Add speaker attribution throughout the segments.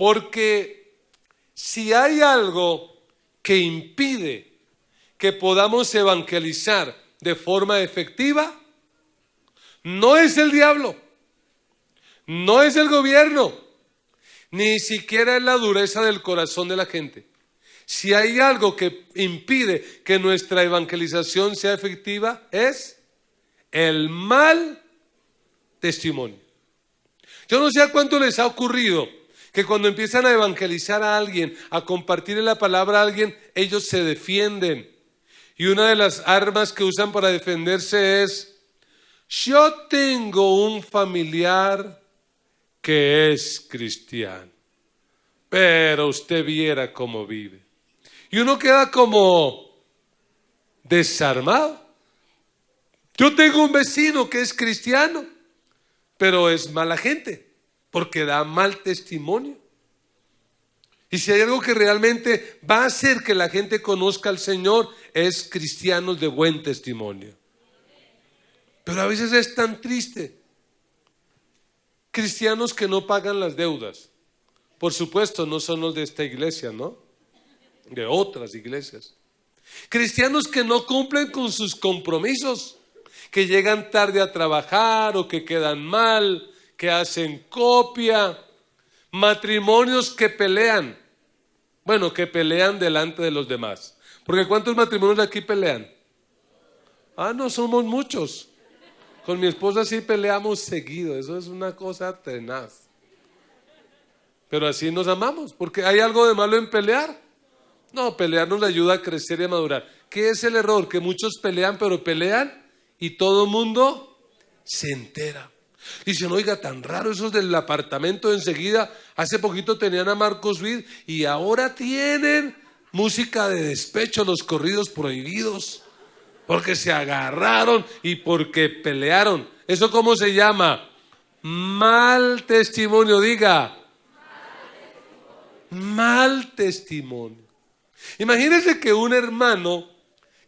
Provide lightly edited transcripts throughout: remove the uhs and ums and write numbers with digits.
Speaker 1: Porque si hay algo que impide que podamos evangelizar de forma efectiva, no es el diablo, no es el gobierno, ni siquiera es la dureza del corazón de la gente. Si hay algo que impide que nuestra evangelización sea efectiva, es el mal testimonio. Yo no sé a cuánto les ha ocurrido que cuando empiezan a evangelizar a alguien, a compartir la palabra a alguien, ellos se defienden. Y una de las armas que usan para defenderse es: yo tengo un familiar que es cristiano, pero usted viera cómo vive. Y uno queda como desarmado. Yo tengo un vecino que es cristiano, pero es mala gente, porque da mal testimonio. Y si hay algo que realmente va a hacer que la gente conozca al Señor, es cristianos de buen testimonio. Pero a veces es tan triste. Cristianos que no pagan las deudas. Por supuesto, no son los de esta iglesia, ¿no? De otras iglesias. Cristianos que no cumplen con sus compromisos, que llegan tarde a trabajar o que quedan mal, que hacen copia. Matrimonios que pelean. Bueno, que pelean delante de los demás. Porque ¿cuántos matrimonios de aquí pelean? No somos muchos. Con mi esposa sí peleamos seguido. Eso es una cosa tenaz. Pero así nos amamos. Porque ¿hay algo de malo en pelear? No, pelear nos ayuda a crecer y a madurar. ¿Qué es el error? Que muchos pelean, pero pelean y todo el mundo se entera. Dicen, oiga, tan raro esos del apartamento enseguida. Hace poquito tenían a Marcos Witt y ahora tienen música de despecho, los corridos prohibidos. Porque se agarraron y porque pelearon. ¿Eso cómo se llama? Mal testimonio, diga. Mal testimonio. Imagínense que un hermano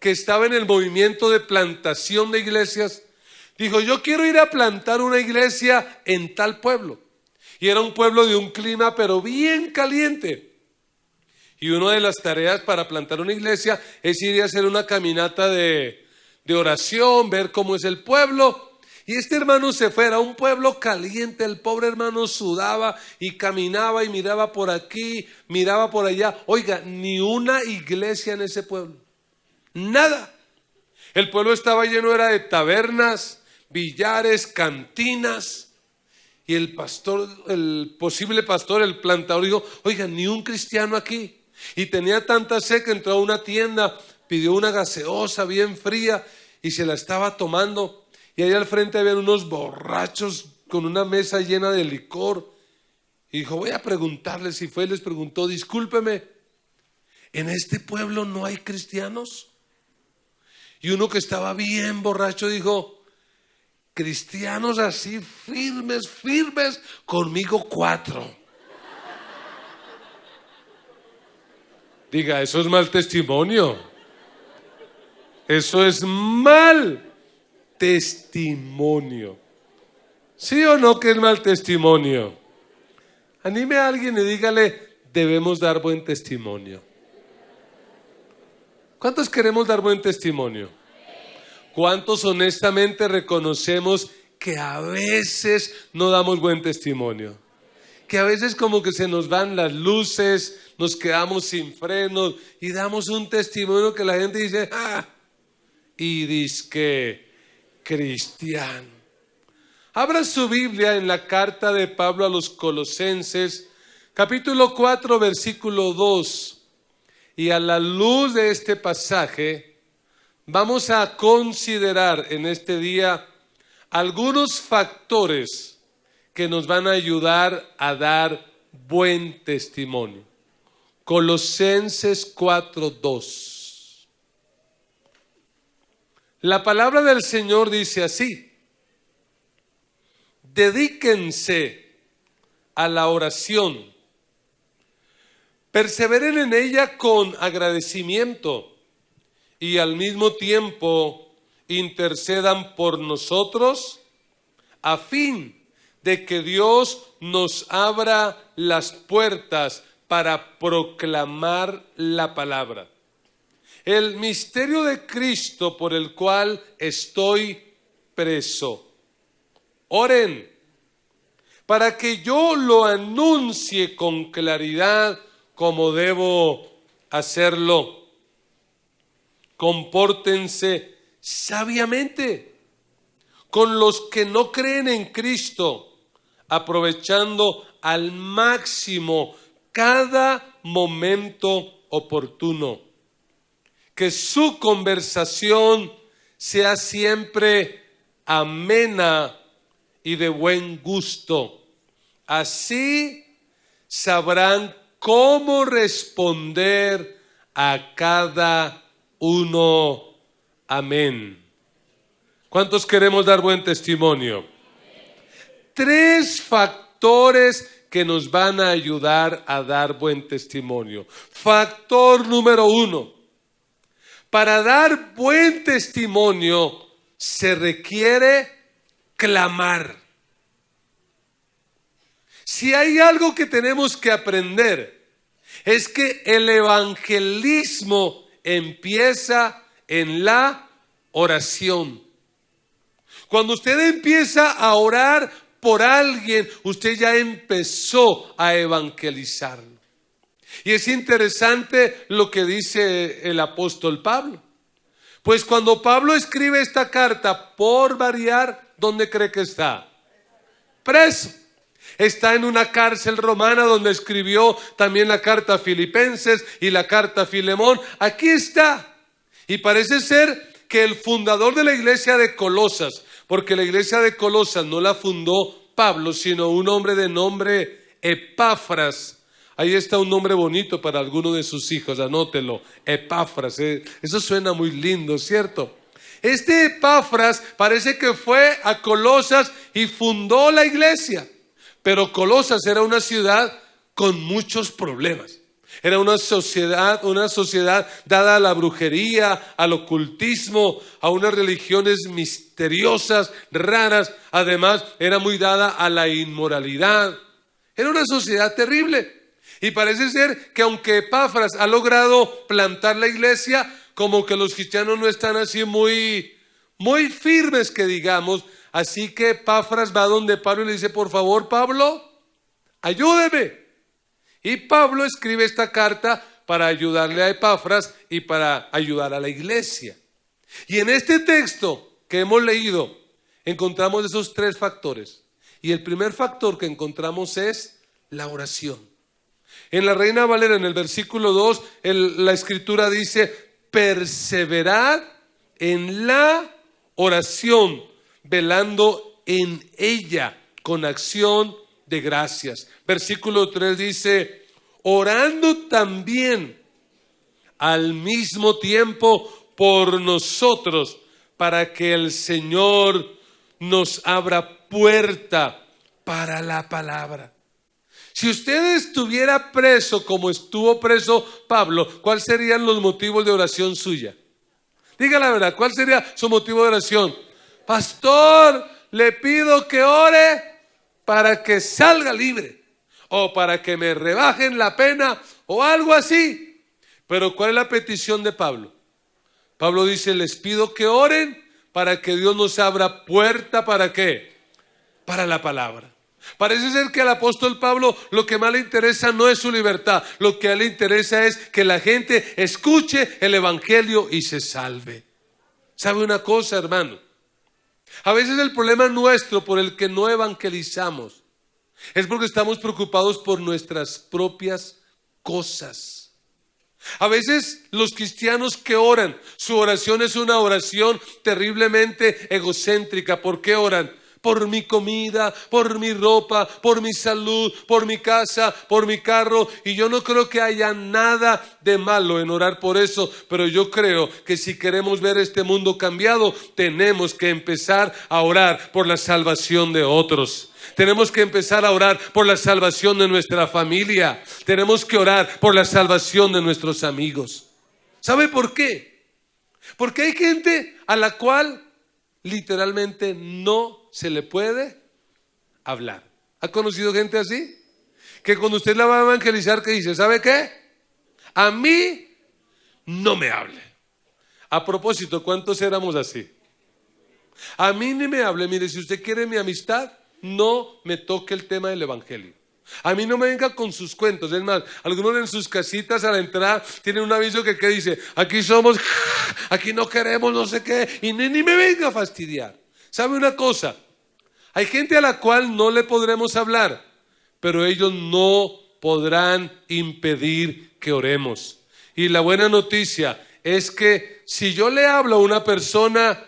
Speaker 1: que estaba en el movimiento de plantación de iglesias dijo, yo quiero ir a plantar una iglesia en tal pueblo. Y era un pueblo de un clima pero bien caliente. Y una de las tareas para plantar una iglesia es ir a hacer una caminata de oración, ver cómo es el pueblo. Y este hermano se fue, era un pueblo caliente, el pobre hermano sudaba y caminaba y miraba por aquí, miraba por allá. Oiga, ni una iglesia en ese pueblo, nada. El pueblo estaba lleno, era de tabernas, billares, cantinas. Y el pastor, el posible pastor, el plantador dijo, oiga, ni un cristiano aquí. Y tenía tanta sed que entró a una tienda, pidió una gaseosa bien fría y se la estaba tomando. Y ahí al frente habían unos borrachos con una mesa llena de licor. Y dijo, voy a preguntarles. Y fue y les preguntó, discúlpeme, ¿en este pueblo no hay cristianos? Y uno que estaba bien borracho dijo, cristianos así firmes, conmigo 4. Diga, eso es mal testimonio. Eso es mal testimonio. ¿Sí o no que es mal testimonio? Anime a alguien y dígale, debemos dar buen testimonio. ¿Cuántos queremos dar buen testimonio? ¿Cuántos honestamente reconocemos que a veces no damos buen testimonio? Que a veces como que se nos van las luces, nos quedamos sin frenos y damos un testimonio que la gente dice, y dice que cristiano. Abra su Biblia en la carta de Pablo a los Colosenses, capítulo 4, versículo 2. Y a la luz de este pasaje, vamos a considerar en este día algunos factores que nos van a ayudar a dar buen testimonio. Colosenses 4, 2. La palabra del Señor dice así: dedíquense a la oración, perseveren en ella con agradecimiento y al mismo tiempo intercedan por nosotros a fin de que Dios nos abra las puertas para proclamar la palabra. El misterio de Cristo por el cual estoy preso. Oren para que yo lo anuncie con claridad como debo hacerlo. Compórtense sabiamente con los que no creen en Cristo, aprovechando al máximo cada momento oportuno. Que su conversación sea siempre amena y de buen gusto. Así sabrán cómo responder a cada uno. Amén. ¿Cuántos queremos dar buen testimonio? 3 factores que nos van a ayudar a dar buen testimonio. Factor número 1. Para dar buen testimonio se requiere clamar. Si hay algo que tenemos que aprender, es que el evangelismo empieza en la oración. Cuando usted empieza a orar por alguien, usted ya empezó a evangelizarlo. Y es interesante lo que dice el apóstol Pablo. Pues cuando Pablo escribe esta carta, por variar, ¿dónde cree que está? Preso. Está en una cárcel romana donde escribió también la carta a Filipenses y la carta a Filemón. Aquí está. Y parece ser que el fundador de la iglesia de Colosas, porque la iglesia de Colosas no la fundó Pablo, sino un hombre de nombre Epafras. Ahí está un nombre bonito para alguno de sus hijos, anótelo, Epafras. Eso suena muy lindo, ¿cierto? Este Epafras parece que fue a Colosas y fundó la iglesia. Pero Colosas era una ciudad con muchos problemas. Era una sociedad dada a la brujería, al ocultismo, a unas religiones misteriosas, raras. Además, era muy dada a la inmoralidad. Era una sociedad terrible. Y parece ser que aunque Epafras ha logrado plantar la iglesia, como que los cristianos no están así muy firmes, que digamos. Así que Epafras va donde Pablo y le dice: por favor, Pablo, ayúdeme. Y Pablo escribe esta carta para ayudarle a Epafras y para ayudar a la iglesia. Y en este texto que hemos leído encontramos esos 3 factores. Y el primer factor que encontramos es la oración. En la Reina Valera, en el versículo 2, la escritura dice: perseverad en la oración, velando en ella con acción de gracias. Versículo 3 dice: orando también al mismo tiempo por nosotros, para que el Señor nos abra puerta para la palabra. Si usted estuviera preso como estuvo preso Pablo, ¿cuáles serían los motivos de oración suya? Diga la verdad, ¿cuál sería su motivo de oración? Pastor, le pido que ore para que salga libre, o para que me rebajen la pena, o algo así. Pero ¿cuál es la petición de Pablo? Pablo dice: les pido que oren para que Dios nos abra puerta. ¿Para qué? Para la palabra. Parece ser que al apóstol Pablo lo que más le interesa no es su libertad. Lo que a él le interesa es que la gente escuche el evangelio y se salve. ¿Sabe una cosa, hermano? A veces el problema nuestro por el que no evangelizamos es porque estamos preocupados por nuestras propias cosas. A veces los cristianos que oran, su oración es una oración terriblemente egocéntrica. ¿Por qué oran? Por mi comida, por mi ropa, por mi salud, por mi casa, por mi carro. Y yo no creo que haya nada de malo en orar por eso, pero yo creo que si queremos ver este mundo cambiado, tenemos que empezar a orar por la salvación de otros. Tenemos que empezar a orar por la salvación de nuestra familia. Tenemos que orar por la salvación de nuestros amigos. ¿Sabe por qué? Porque hay gente a la cual literalmente no se le puede hablar. ¿Ha conocido gente así? Que cuando usted la va a evangelizar, que dice, ¿sabe qué? A mí no me hable. A propósito, ¿cuántos éramos así? A mí ni me hable. Mire, si usted quiere mi amistad, no me toque el tema del evangelio. A mí no me venga con sus cuentos. Es más, algunos en sus casitas a la entrada tienen un aviso que dice, aquí somos, aquí no queremos no sé qué, y ni me venga a fastidiar. ¿Sabe una cosa? Hay gente a la cual no le podremos hablar, pero ellos no podrán impedir que oremos. Y la buena noticia es que si yo le hablo a una persona,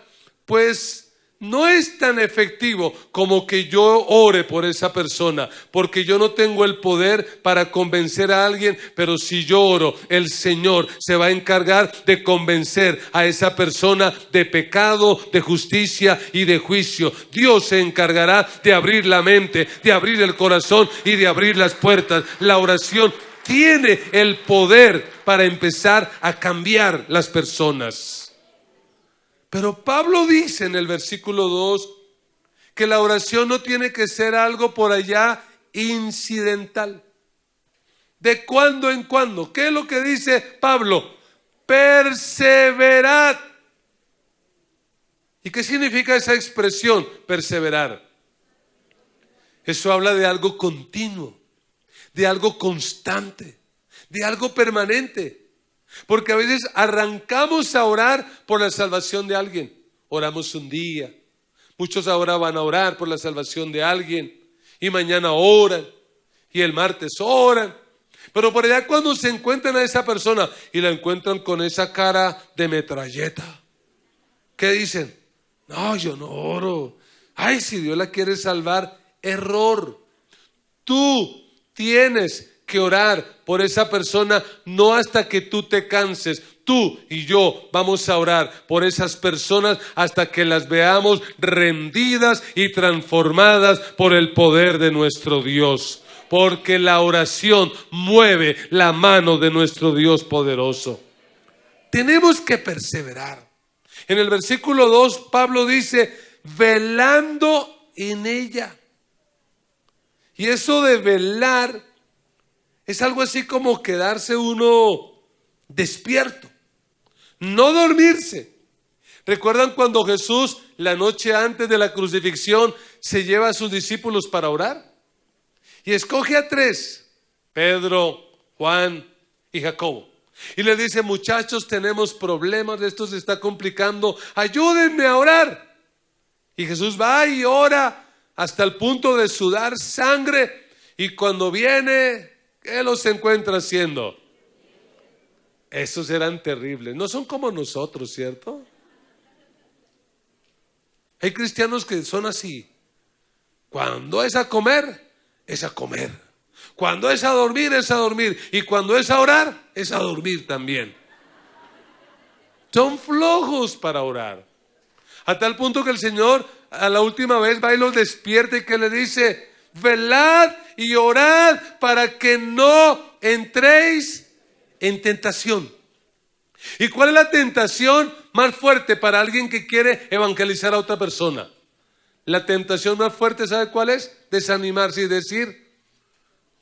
Speaker 1: pues no es tan efectivo como que yo ore por esa persona, porque yo no tengo el poder para convencer a alguien, pero si yo oro, el Señor se va a encargar de convencer a esa persona de pecado, de justicia y de juicio. Dios se encargará de abrir la mente, de abrir el corazón y de abrir las puertas. La oración tiene el poder para empezar a cambiar las personas. Pero Pablo dice en el versículo 2 que la oración no tiene que ser algo por allá incidental. De cuando en cuando. ¿Qué es lo que dice Pablo? Perseverad. ¿Y qué significa esa expresión? Perseverar. Eso habla de algo continuo, de algo constante, de algo permanente. Porque a veces arrancamos a orar por la salvación de alguien. Oramos un día. Muchos ahora van a orar por la salvación de alguien. Y mañana oran. Y el martes oran. Pero por allá cuando se encuentran a esa persona y la encuentran con esa cara de metralleta, ¿qué dicen? No, yo no oro. Ay, si Dios la quiere salvar, error. Tú tienes que orar por esa persona, no hasta que tú te canses. Tú y yo vamos a orar por esas personas hasta que las veamos rendidas y transformadas por el poder de nuestro Dios. Porque la oración mueve la mano de nuestro Dios poderoso. Tenemos que perseverar. En el versículo 2, Pablo dice, velando en ella. Y eso de velar es algo así como quedarse uno despierto, no dormirse. ¿Recuerdan cuando Jesús, la noche antes de la crucifixión, se lleva a sus discípulos para orar? Y escoge a 3, Pedro, Juan y Jacobo. Y les dice, muchachos, tenemos problemas, esto se está complicando, ayúdenme a orar. Y Jesús va y ora hasta el punto de sudar sangre. Y cuando viene, ¿qué los encuentra haciendo? Esos eran terribles. No son como nosotros, ¿cierto? Hay cristianos que son así. Cuando es a comer, es a comer. Cuando es a dormir, es a dormir. Y cuando es a orar, es a dormir también. Son flojos para orar. A tal punto que el Señor a la última vez va y los despierta y que le dice, velad y orad para que no entréis en tentación. ¿Y cuál es la tentación más fuerte para alguien que quiere evangelizar a otra persona? La tentación más fuerte, ¿sabe cuál es? Desanimarse y decir,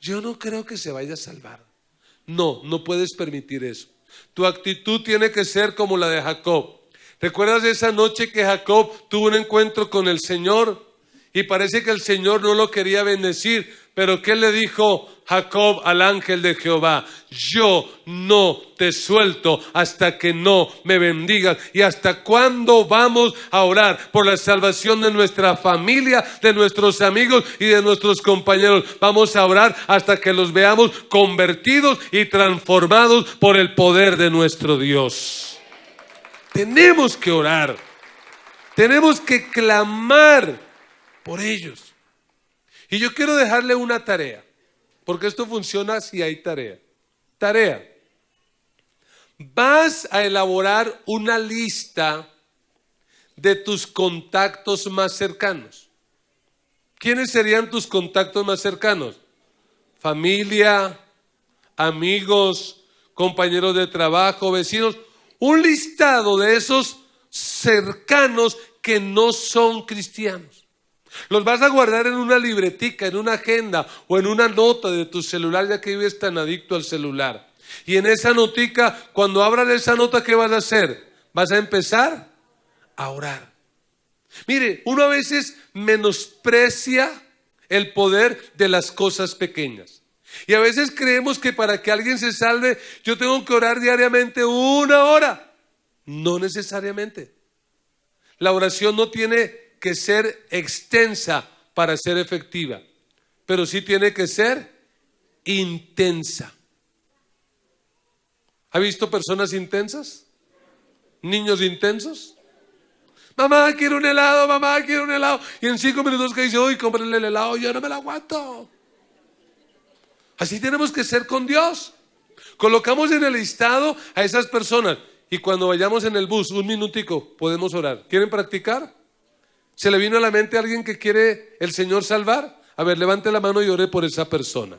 Speaker 1: yo no creo que se vaya a salvar. No, no puedes permitir eso. Tu actitud tiene que ser como la de Jacob. ¿Recuerdas esa noche que Jacob tuvo un encuentro con el Señor? Y parece que el Señor no lo quería bendecir. Pero ¿qué le dijo Jacob al ángel de Jehová? Yo no te suelto hasta que no me bendigas. ¿Y hasta cuándo vamos a orar por la salvación de nuestra familia, de nuestros amigos y de nuestros compañeros? Vamos a orar hasta que los veamos convertidos y transformados por el poder de nuestro Dios. Tenemos que orar. Tenemos que clamar por ellos. Y yo quiero dejarle una tarea, porque esto funciona si hay tarea. Tarea. Vas a elaborar una lista de tus contactos más cercanos. ¿Quiénes serían tus contactos más cercanos? Familia, amigos, compañeros de trabajo, vecinos. Un listado de esos cercanos que no son cristianos. Los vas a guardar en una libretica, en una agenda o en una nota de tu celular, ya que vives tan adicto al celular. Y en esa notica, cuando abras esa nota, ¿qué vas a hacer? Vas a empezar a orar. Mire, uno a veces menosprecia el poder de las cosas pequeñas. Y a veces creemos que para que alguien se salve, yo tengo que orar diariamente 1 hora. No necesariamente. La oración no tiene que ser extensa para ser efectiva, pero sí tiene que ser intensa. ¿Ha visto personas intensas? ¿Niños intensos? Mamá, quiero un helado, mamá, quiero un helado. Y en 5 minutos que dice, uy, cómprale el helado, yo no me lo aguanto. Así tenemos que ser con Dios. Colocamos en el listado a esas personas y cuando vayamos en el bus, 1 minutico, podemos orar. ¿Quieren practicar? ¿Se le vino a la mente a alguien que quiere el Señor salvar? A ver, levante la mano y ore por esa persona.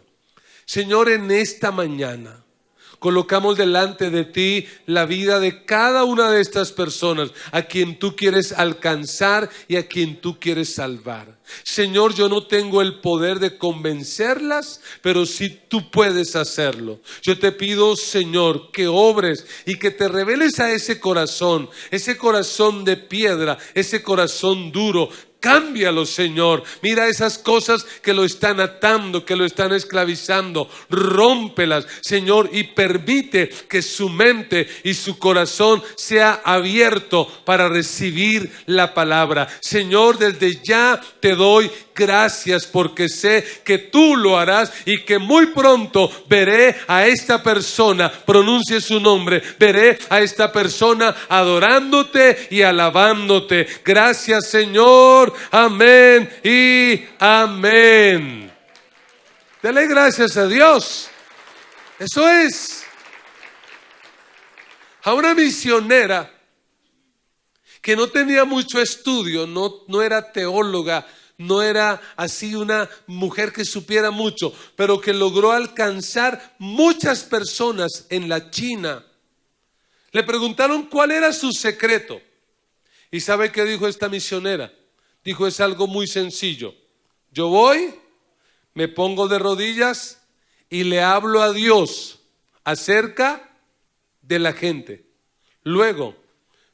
Speaker 1: Señor, en esta mañana colocamos delante de ti la vida de cada una de estas personas a quien tú quieres alcanzar y a quien tú quieres salvar. Señor, yo no tengo el poder de convencerlas, pero sí tú puedes hacerlo. Yo te pido, Señor, que obres y que te reveles a ese corazón de piedra, ese corazón duro. Cámbialo, Señor. Mira esas cosas que lo están atando, que lo están esclavizando. Rómpelas, Señor, y permite que su mente y su corazón sea abierto para recibir la palabra. Señor, desde ya te doy gracias porque sé que tú lo harás y que muy pronto veré a esta persona, pronuncie su nombre, veré a esta persona adorándote y alabándote. Gracias, Señor. Amén y amén. Dele gracias a Dios. Eso es. A una misionera que no tenía mucho estudio, no era teóloga, no era así una mujer que supiera mucho, pero que logró alcanzar muchas personas en la China. Le preguntaron cuál era su secreto. ¿Y sabe qué dijo esta misionera? Dijo, es algo muy sencillo. Yo voy, me pongo de rodillas y le hablo a Dios acerca de la gente. Luego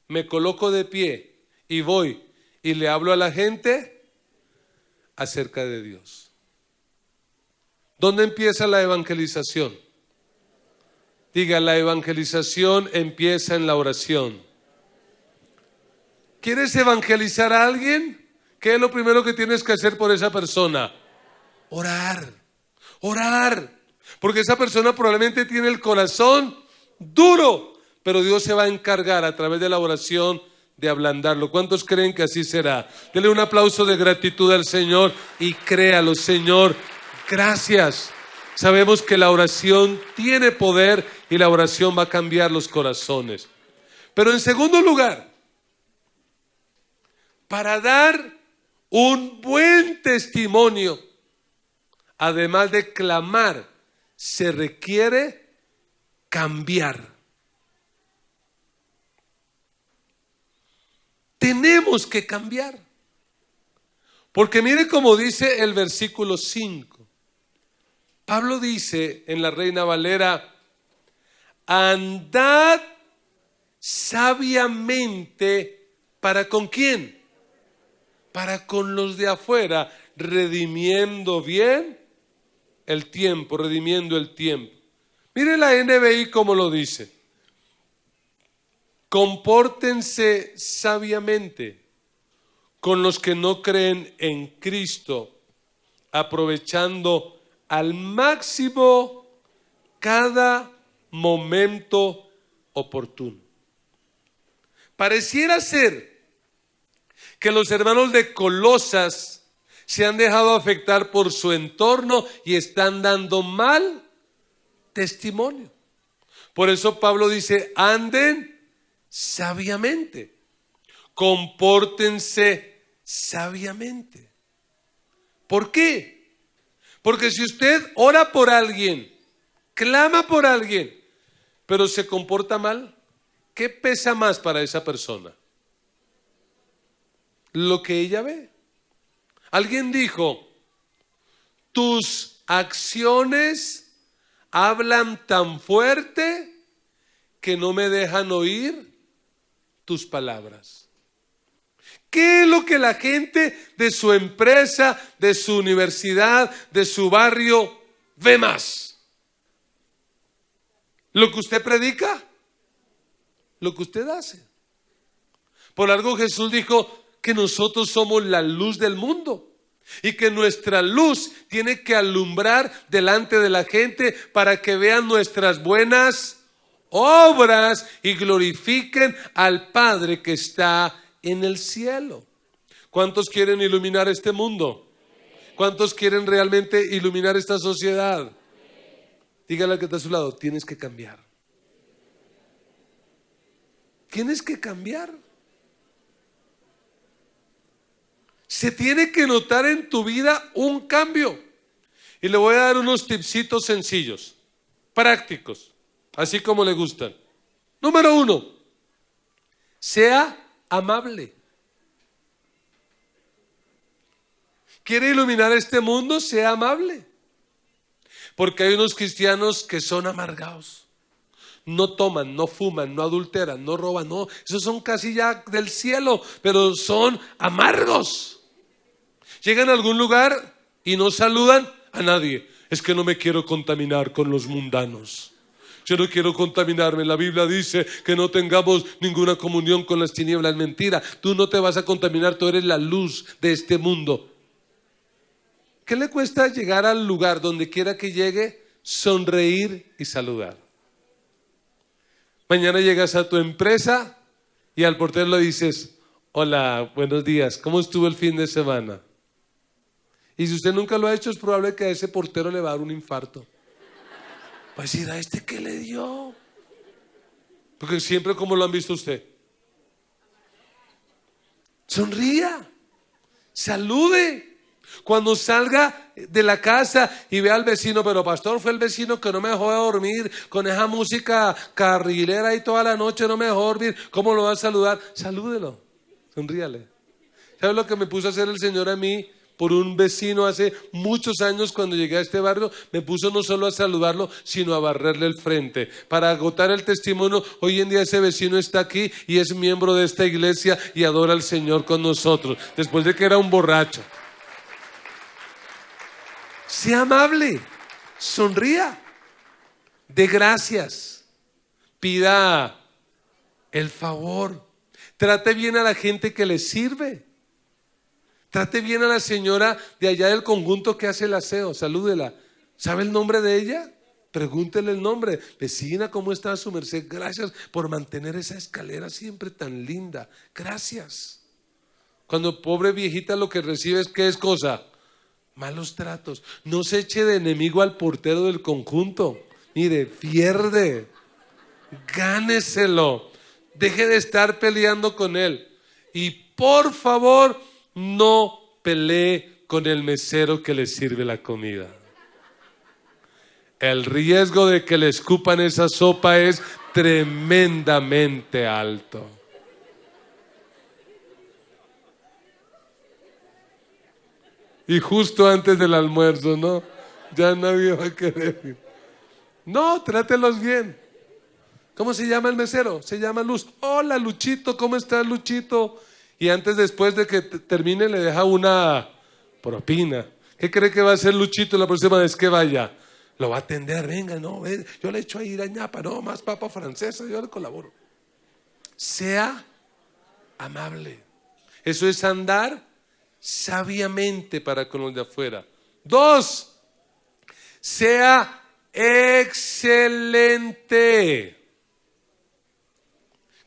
Speaker 1: me coloco de pie y voy y le hablo a la gente acerca de Dios. ¿Dónde empieza la evangelización? Diga, la evangelización empieza en la oración. ¿Quieres evangelizar a alguien? ¿Qué es lo primero que tienes que hacer por esa persona? Orar, orar. Porque esa persona probablemente tiene el corazón duro, pero Dios se va a encargar a través de la oración de ablandarlo. ¿Cuántos creen que así será? Dele un aplauso de gratitud al Señor y créalo, Señor, gracias. Sabemos que la oración tiene poder y la oración va a cambiar los corazones. Pero en segundo lugar, para dar un buen testimonio, además de clamar, se requiere cambiar. Tenemos que cambiar. Porque mire cómo dice el versículo 5. Pablo dice en la Reina Valera, andad sabiamente, ¿para con quién? Para con los de afuera, redimiendo bien el tiempo, redimiendo el tiempo. Mire la NBI cómo lo dice. Compórtense sabiamente con los que no creen en Cristo, aprovechando al máximo cada momento oportuno. Pareciera ser que los hermanos de Colosas se han dejado afectar por su entorno y están dando mal testimonio. Por eso Pablo dice, anden sabiamente, compórtense sabiamente. ¿Por qué? Porque si usted ora por alguien, clama por alguien, pero se comporta mal, ¿qué pesa más para esa persona? Lo que ella ve. Alguien dijo, tus acciones hablan tan fuerte que no me dejan oír tus palabras. ¿Qué es lo que la gente de su empresa, de su universidad, de su barrio ve más? ¿Lo que usted predica? ¿Lo que usted hace? Por algo Jesús dijo que nosotros somos la luz del mundo y que nuestra luz tiene que alumbrar delante de la gente para que vean nuestras buenas obras y glorifiquen al Padre que está en el cielo. ¿Cuántos quieren iluminar este mundo? ¿Cuántos quieren realmente iluminar esta sociedad? Dígale al que está a su lado, tienes que cambiar. Tienes que cambiar. Se tiene que notar en tu vida un cambio. Y le voy a dar unos tipsitos sencillos, prácticos, así como le gustan. Número 1, sea amable. ¿Quiere iluminar este mundo? Sea amable. Porque hay unos cristianos que son amargados. No toman, no fuman, no adulteran, no roban, no. Esos son casi ya del cielo, pero son amargos. Llegan a algún lugar y no saludan a nadie. Es que no me quiero contaminar con los mundanos. Yo no quiero contaminarme. La Biblia dice que no tengamos ninguna comunión con las tinieblas. Mentira. Tú no te vas a contaminar. Tú eres la luz de este mundo. ¿Qué le cuesta llegar al lugar donde quiera que llegue, sonreír y saludar? Mañana llegas a tu empresa y al portero le dices, hola, buenos días, ¿cómo estuvo el fin de semana? Y si usted nunca lo ha hecho, es probable que a ese portero le va a dar un infarto. Va a decir, ¿a este qué le dio? Porque siempre, ¿cómo lo han visto usted? Sonría, salude. Cuando salga de la casa y vea al vecino, pero pastor, fue el vecino que no me dejó dormir con esa música carrilera ahí toda la noche, no me dejó dormir. ¿Cómo lo va a saludar? Salúdelo, sonríale. ¿Sabe lo que me puso a hacer el Señor a mí por un vecino hace muchos años cuando llegué a este barrio? Me puso no solo a saludarlo, sino a barrerle el frente. Para agotar el testimonio, hoy en día ese vecino está aquí y es miembro de esta iglesia y adora al Señor con nosotros, después de que era un borracho. Sea amable, sonría, dé gracias, pida el favor, trate bien a la gente que le sirve, trate bien a la señora de allá del conjunto que hace el aseo, salúdela. ¿Sabe el nombre de ella? Pregúntele el nombre. Vecina, ¿cómo está su merced? Gracias por mantener esa escalera siempre tan linda. Gracias. Cuando pobre viejita lo que recibe es ¿qué es cosa? Malos tratos. No se eche de enemigo al portero del conjunto. Mire, pierde. Gáneselo. Deje de estar peleando con él. Y por favor, no pelee con el mesero que le sirve la comida. El riesgo de que le escupan esa sopa es tremendamente alto. Y justo antes del almuerzo, ¿no? Ya nadie va a querer. No, trátelos bien. ¿Cómo se llama el mesero? Se llama Luz. Hola, Luchito, ¿cómo estás, Luchito? Y antes, después de que termine, le deja una propina. ¿Qué cree que va a hacer Luchito la próxima vez que vaya? Lo va a atender. Venga, no, ven, yo le echo ahí la ñapa, no, más papa francesa, yo le colaboro. Sea amable. Eso es andar sabiamente para con los de afuera. 2, sea excelente.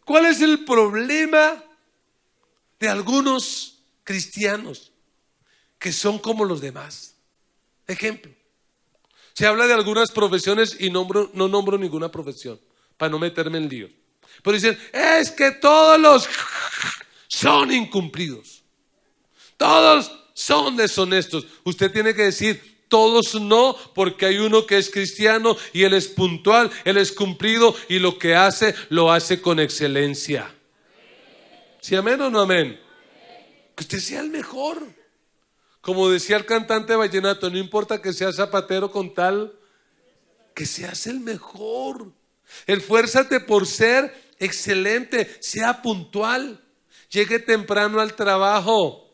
Speaker 1: ¿Cuál es el problema de algunos cristianos que son como los demás? Ejemplo, se habla de algunas profesiones y no nombro ninguna profesión para no meterme en líos. Pero dicen, es que todos los son incumplidos. Todos son deshonestos. Usted tiene que decir, todos no, porque hay uno que es cristiano y él es puntual, él es cumplido y lo que hace, lo hace con excelencia. ¿Sí, amén o no amén? Que usted sea el mejor. Como decía el cantante vallenato, no importa que seas zapatero con tal que seas el mejor. Esfuérzate por ser excelente, sea puntual, llegue temprano al trabajo.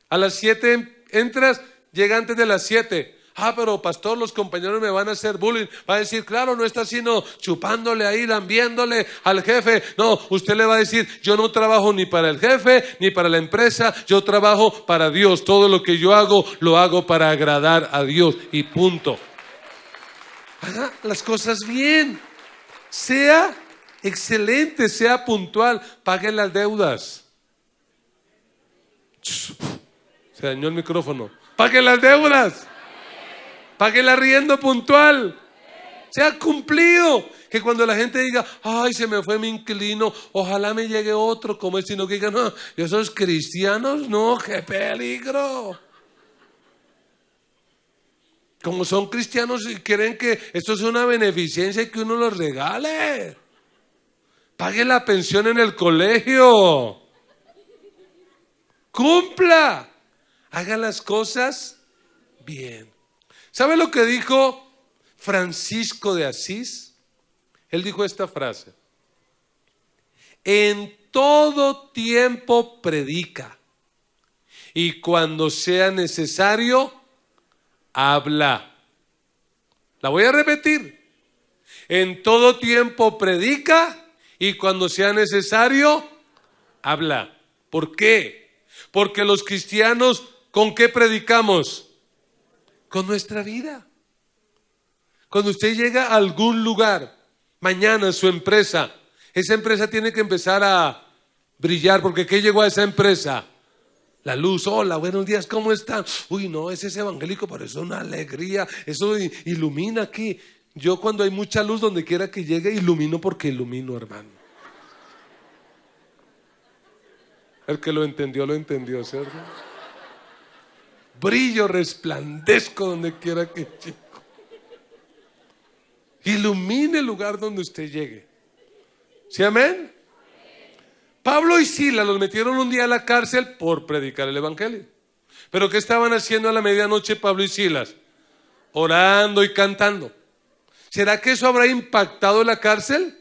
Speaker 1: A las 7 entras, llega antes de las 7. Pero pastor, los compañeros me van a hacer bullying. Va a decir, claro, no está sino chupándole ahí, lambiéndole al jefe. No, usted le va a decir, yo no trabajo ni para el jefe, ni para la empresa. Yo trabajo para Dios. Todo lo que yo hago, lo hago para agradar a Dios. Y punto. Haga las cosas bien. Sea excelente, sea puntual. Pague las deudas. Se dañó el micrófono. Pague las deudas. Pague el arriendo puntual. Sea cumplido. Que cuando la gente diga, ay, se me fue mi inquilino, ojalá me llegue otro, como es, sino que digan, no, esos cristianos, no, qué peligro. Como son cristianos y quieren que esto es una beneficencia y que uno los regale. Pague la pensión en el colegio. Cumpla. Haga las cosas bien. ¿Sabe lo que dijo Francisco de Asís? Él dijo esta frase: en todo tiempo predica, y cuando sea necesario, habla. La voy a repetir. En todo tiempo predica, y cuando sea necesario, habla. ¿Por qué? Porque los cristianos, ¿con qué predicamos? Con nuestra vida. Cuando usted llega a algún lugar, mañana en su empresa, esa empresa tiene que empezar a brillar, porque ¿qué llegó a esa empresa? La luz. Hola, buenos días, ¿cómo están? Uy, no, ese es evangélico, pero eso es una alegría, eso ilumina aquí. Yo cuando hay mucha luz, donde quiera que llegue, ilumino porque ilumino, hermano. El que lo entendió, ¿cierto? Brillo, resplandezco donde quiera que llegue. Ilumine el lugar donde usted llegue. ¿Sí, amén? Pablo y Silas los metieron un día a la cárcel por predicar el evangelio. ¿Pero qué estaban haciendo a la medianoche Pablo y Silas? Orando y cantando. ¿Será que eso habrá impactado la cárcel?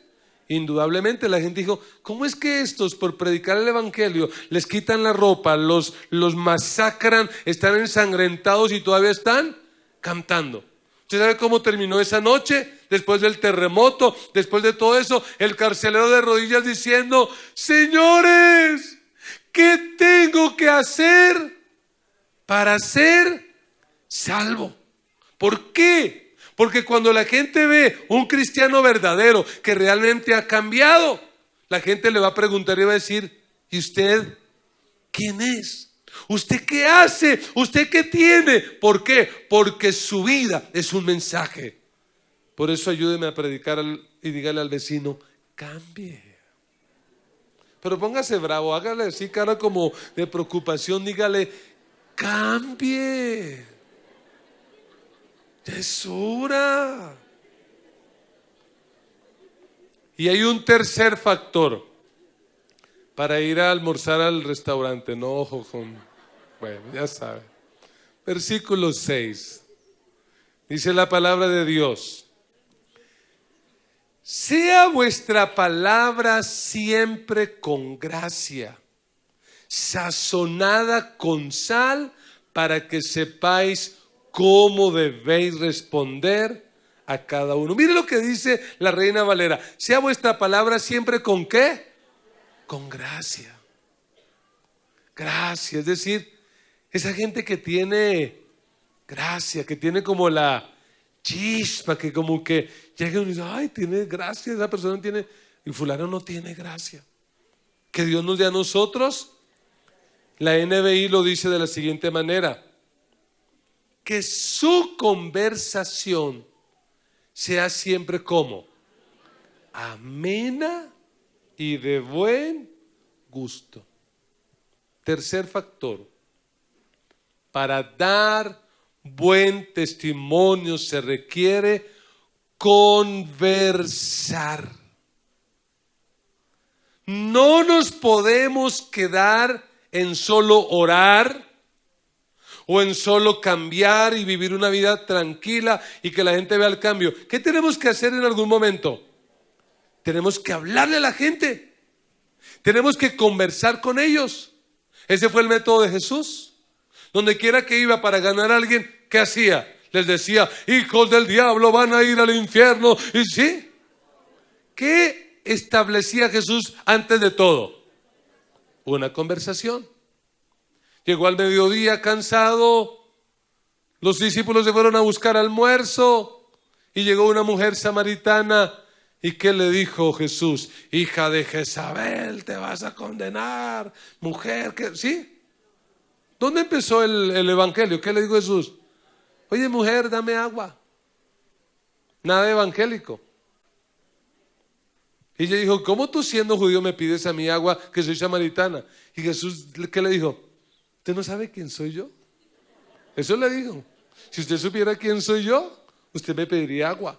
Speaker 1: Indudablemente. La gente dijo, ¿cómo es que estos por predicar el evangelio les quitan la ropa, los masacran, están ensangrentados y todavía están cantando? ¿Usted sabe cómo terminó esa noche? Después del terremoto, después de todo eso, el carcelero de rodillas diciendo, señores, ¿qué tengo que hacer para ser salvo? ¿Por qué? Porque cuando la gente ve un cristiano verdadero que realmente ha cambiado, la gente le va a preguntar y va a decir, ¿y usted quién es? ¿Usted qué hace? ¿Usted qué tiene? ¿Por qué? Porque su vida es un mensaje. Por eso ayúdeme a predicar y dígale al vecino, cambie. Pero póngase bravo, hágale así cara como de preocupación, dígale, cambie. Ya es hora. Y hay un tercer factor para ir a almorzar al restaurante. No, ojo con... Bueno, ya sabe. Versículo 6. Dice la palabra de Dios. Sea vuestra palabra siempre con gracia, sazonada con sal, para que sepáis cómo debéis responder a cada uno. Mire lo que dice la Reina Valera. Sea vuestra palabra siempre con ¿qué? Con gracia. Gracia, es decir, esa gente que tiene gracia, que tiene como la chispa, que como que llega y dice, ay, tiene gracia, esa persona tiene, y fulano no tiene gracia. Que Dios nos dé a nosotros. La NBI lo dice de la siguiente manera: que su conversación sea siempre como amena y de buen gusto. Tercer factor, para dar buen testimonio se requiere conversar. No nos podemos quedar en solo orar o en solo cambiar y vivir una vida tranquila y que la gente vea el cambio. ¿Qué tenemos que hacer en algún momento? Tenemos que hablarle a la gente. Tenemos que conversar con ellos. Ese fue el método de Jesús. Donde quiera que iba para ganar a alguien, ¿qué hacía? Les decía, hijos del diablo van a ir al infierno. ¿Y sí? ¿Qué establecía Jesús antes de todo? Una conversación. Llegó al mediodía cansado. Los discípulos se fueron a buscar almuerzo. Y llegó una mujer samaritana. ¿Y qué le dijo Jesús? Hija de Jezabel, te vas a condenar. Mujer, ¿sí? ¿Dónde empezó el evangelio? ¿Qué le dijo Jesús? Oye, mujer, dame agua. Nada evangélico. Y ella dijo, ¿cómo tú siendo judío me pides a mí agua que soy samaritana? Y Jesús, ¿qué le dijo? ¿Usted no sabe quién soy yo? Eso le dijo. Si usted supiera quién soy yo, usted me pediría agua.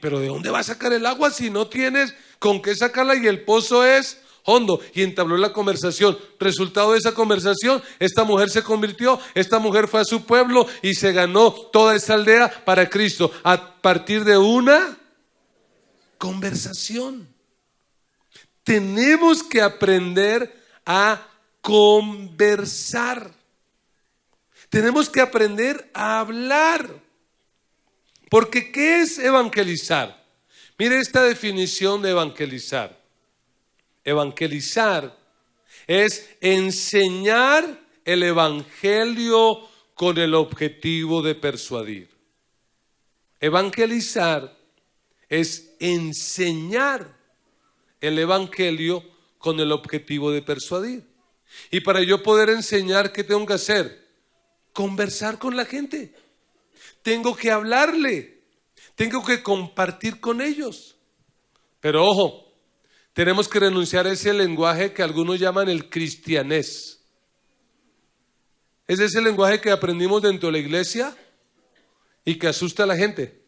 Speaker 1: Pero ¿de dónde va a sacar el agua si no tienes con qué sacarla y el pozo es hondo? Y entabló la conversación. Resultado de esa conversación, esta mujer se convirtió, esta mujer fue a su pueblo y se ganó toda esa aldea para Cristo a partir de una conversación. Tenemos que aprender a conversar. Tenemos que aprender a hablar. Porque ¿qué es evangelizar? Mire esta definición de evangelizar. Evangelizar es enseñar el evangelio con el objetivo de persuadir. Evangelizar es enseñar el evangelio con el objetivo de persuadir. Y para yo poder enseñar, ¿qué tengo que hacer? Conversar con la gente. Tengo que hablarle, tengo que compartir con ellos. Pero ojo, tenemos que renunciar a ese lenguaje que algunos llaman el cristianés. Es ese lenguaje que aprendimos dentro de la iglesia y que asusta a la gente.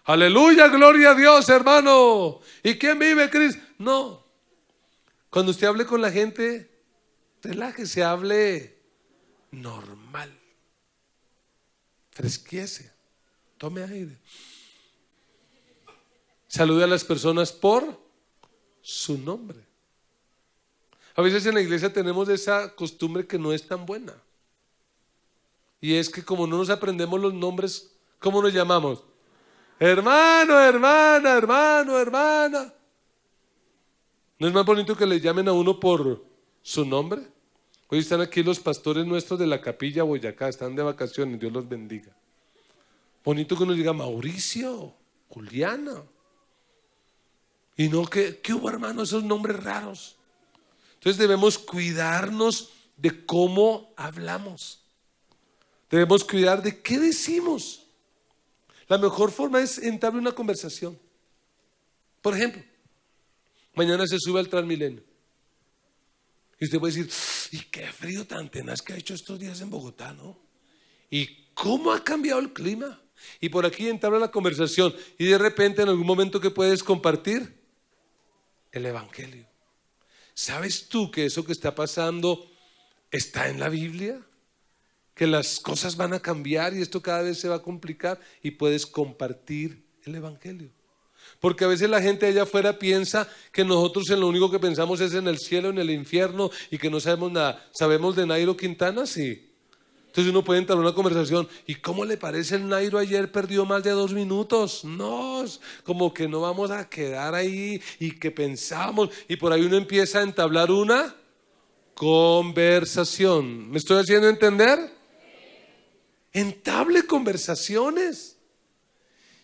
Speaker 1: Aleluya, gloria a Dios, hermano. ¿Y quién vive Cristo? No. Cuando usted hable con la gente, relájese, hable normal. Fresquiese. Tome aire. Salude a las personas por su nombre. A veces en la iglesia tenemos esa costumbre que no es tan buena. Y es que como no nos aprendemos los nombres, ¿cómo nos llamamos? Hermano, hermana, hermano, hermana. ¿No es más bonito que le llamen a uno por su nombre? Hoy están aquí los pastores nuestros de la Capilla Boyacá, están de vacaciones, Dios los bendiga. Bonito que uno diga Mauricio, Juliana. Y no, ¿qué hubo, hermano? Esos nombres raros. Entonces debemos cuidarnos de cómo hablamos. Debemos cuidar de qué decimos. La mejor forma es entablar una conversación. Por ejemplo, mañana se sube al Transmilenio. Y usted puede decir, y qué frío tan tenaz que ha hecho estos días en Bogotá, ¿no? ¿Y cómo ha cambiado el clima? Y por aquí entabla la conversación y de repente en algún momento que puedes compartir el evangelio. ¿Sabes tú que eso que está pasando está en la Biblia? Que las cosas van a cambiar y esto cada vez se va a complicar y puedes compartir el evangelio. Porque a veces la gente allá afuera piensa que nosotros en lo único que pensamos es en el cielo, en el infierno y que no sabemos nada. ¿Sabemos de Nairo Quintana? Sí. Entonces uno puede entrar en una conversación. ¿Y cómo le parece el Nairo ayer perdió más de 2 minutos? No, como que no vamos a quedar ahí y que pensamos. Y por ahí uno empieza a entablar una conversación. ¿Me estoy haciendo entender? Entable conversaciones.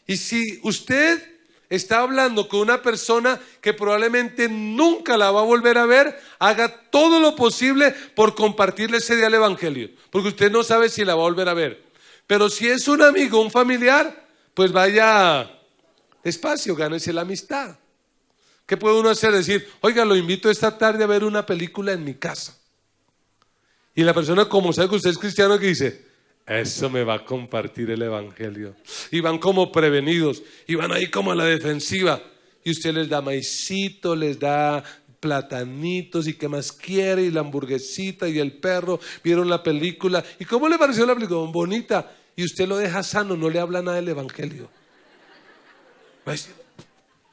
Speaker 1: Y si usted está hablando con una persona que probablemente nunca la va a volver a ver, haga todo lo posible por compartirle ese día el evangelio, porque usted no sabe si la va a volver a ver. Pero si es un amigo, un familiar, pues vaya despacio, gánese la amistad. ¿Qué puede uno hacer? Decir, oiga, lo invito esta tarde a ver una película en mi casa. Y la persona, como sabe que usted es cristiano, que dice, eso me va a compartir el evangelio. Y van como prevenidos, y van ahí como a la defensiva. Y usted les da maicito, les da platanitos y qué más quiere, y la hamburguesita y el perro, vieron la película. ¿Y cómo le pareció la película? Bonita. Y usted lo deja sano, no le habla nada del evangelio. Va a decir,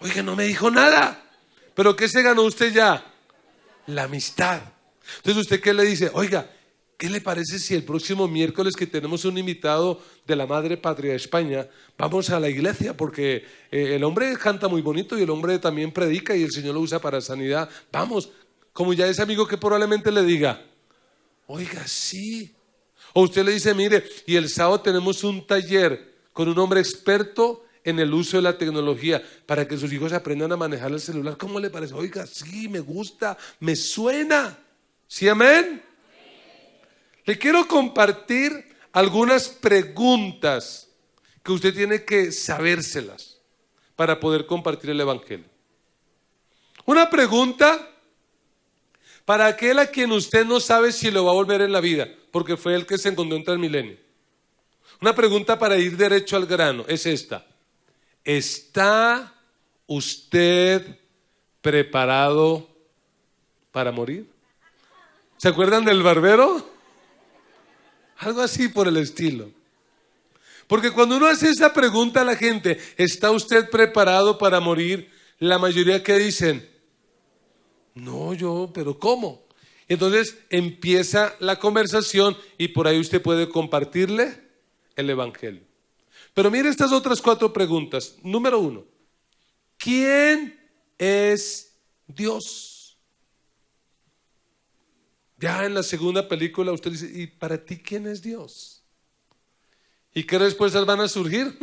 Speaker 1: oiga, no me dijo nada. ¿Pero qué se ganó usted ya? La amistad. Entonces, ¿usted qué le dice? Oiga, ¿qué le parece si el próximo miércoles, que tenemos un invitado de la Madre Patria de España, vamos a la iglesia? Porque el hombre canta muy bonito y el hombre también predica y el Señor lo usa para sanidad. Vamos, como ya es amigo, que probablemente le diga, oiga, sí. O usted le dice, mire, y el sábado tenemos un taller con un hombre experto en el uso de la tecnología para que sus hijos aprendan a manejar el celular. ¿Cómo le parece? Oiga, sí, me gusta, me suena. ¿Sí, amén? Le quiero compartir algunas preguntas que usted tiene que sabérselas para poder compartir el evangelio. Una pregunta para aquel a quien usted no sabe si lo va a volver en la vida, porque fue el que se encontró en Transmilenio. Una pregunta para ir derecho al grano es esta: ¿está usted preparado para morir? ¿Se acuerdan del barbero? Algo así por el estilo. Porque cuando uno hace esa pregunta a la gente, ¿está usted preparado para morir? La mayoría que dicen, no, pero ¿cómo? Entonces empieza la conversación y por ahí usted puede compartirle el evangelio. Pero mire estas otras 4 preguntas. Número 1, ¿quién es Dios? Ya en la segunda película usted dice, ¿y para ti quién es Dios? ¿Y qué respuestas van a surgir?